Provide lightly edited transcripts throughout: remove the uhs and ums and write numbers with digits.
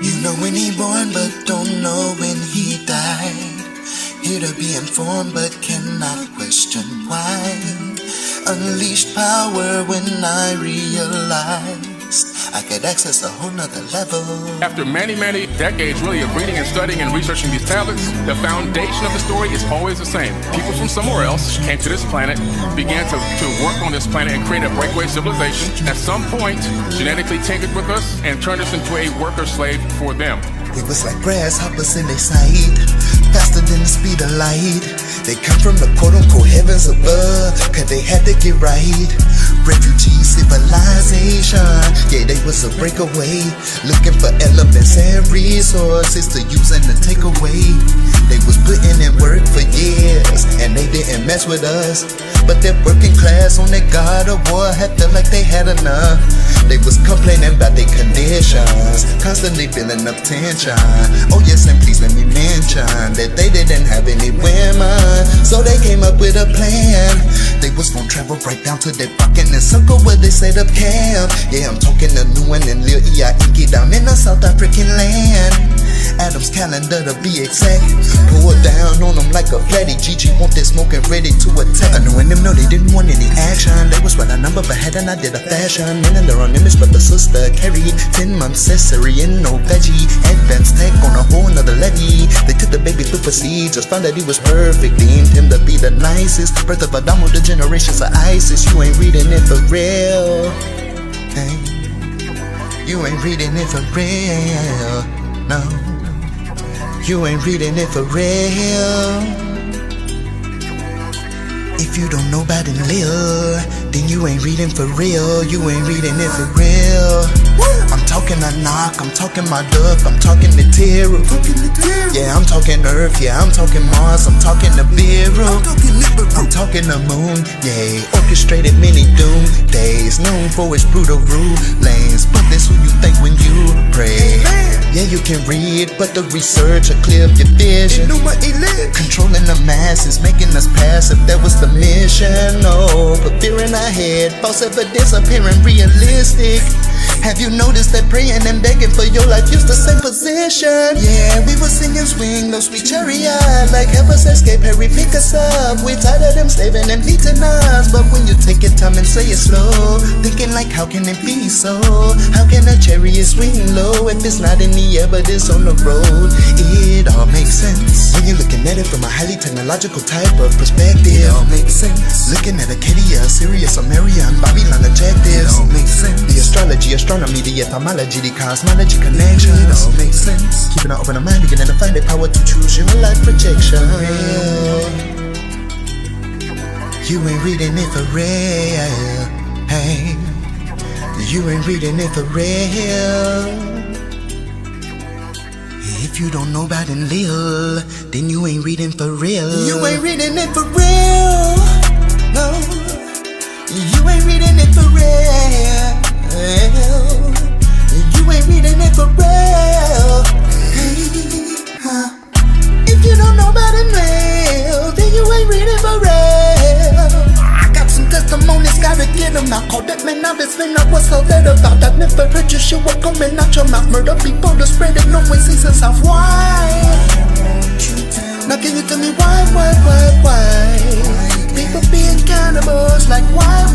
You know when he born but don't know when he died. Here to be informed but cannot question why. Unleashed power when I realized I could access a whole nother level. After many decades really of reading and studying and researching these tablets, the foundation of the story is always the same. People from somewhere else came to this planet, began to work on this planet and create a breakaway civilization. At some point, genetically tinkered with us and turned us into a worker slave for them. It was like grasshoppers in their sight, faster than the speed of light. They come from the quote-unquote heavens above, cause they had to get right. Refugee civilization, yeah, they was a breakaway, looking for elements and resources to use and to take away. They was putting in work for years, and they didn't mess with us. But that working class on that God of war had felt like they had enough. They was complaining about their conditions, constantly feeling up tension. Oh yes, and please let me mention that they didn't have any women, so they came up with a plan. They was gonna travel right down to that bucket and circle where they set up camp. Yeah, I'm talking to Enlil and Enlil down in the South African land. Adam's calendar to be exact. Pour down on them like a flatty. GG want this smoke and ready to attack. I knew and them know they didn't want any action. They was what I number ahead and I did a fashion. Men in their own image, but the sister carried 10 months cesarean, no veggie. Advanced tech on a whole nother levy. They took the baby through procedures, found that he was perfect, deemed him to be the nicest. Birth of Adam with the generations of ISIS. You ain't reading it for real. Hey. You ain't reading it for real. No. You ain't reading it for real. If you don't know about Enlil, then you ain't reading for real. You ain't reading it for real. I'm talking a knock, I'm talking my duck, I'm talking the terror. Yeah, I'm talking Earth, yeah, I'm talking Mars, I'm talking the Bureau. I'm talking the moon, yeah, orchestrated many doom days, known for its brutal rulings. But this who you think when you pray. Yeah, you can read, but the research will clear up your vision. Controlling the masses, making us passive, that was the mission. Oh, put fear in our head, false evidence appearing realistic. Have you noticed that praying and begging for your life used the same position? Yeah, we were singing swing, no sweet chariot, like help us escape, Harry, pick us up. We tired of them slaving and beating us. But when you take your time and say it slow, thinking like how can it be so? How can a chariot swing low if it's not in the air but it's on the road? It all makes sense when you're looking at it from a highly technological type of perspective. It all makes sense. Looking at Acadia, Syria, Samaria, and Babylon objectives. It all makes sense. The astrology, astronomy, the etymology, the cosmology connections. It all makes sense. Keeping an open mind, beginning to find the power to choose your life projection. You ain't reading it for real. Hey, you ain't reading it for real. If you don't know about Enlil, then you ain't reading for real. You ain't reading it for real. No, you ain't reading it for real. You ain't reading it for real. If you don't know about Enlil, then you ain't reading for real. I got some testimonies, gotta get them out. Call that man out, it's been up, what's all that about? I've never heard your shit, what coming out your mouth. Murder people to spread it, no way, seasons of why? Now can you tell me why? People being cannibals, like why?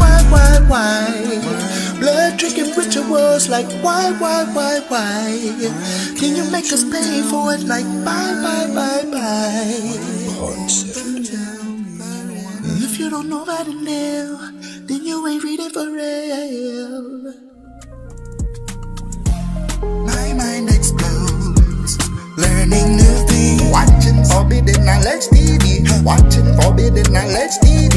Blood drinking rituals, like why? Can you make us pay for it, like bye? If you don't know about it now, then you ain't reading for real. My mind explodes, learning new things. Watching 4biddenknowledge TV. Watching 4biddenknowledge TV.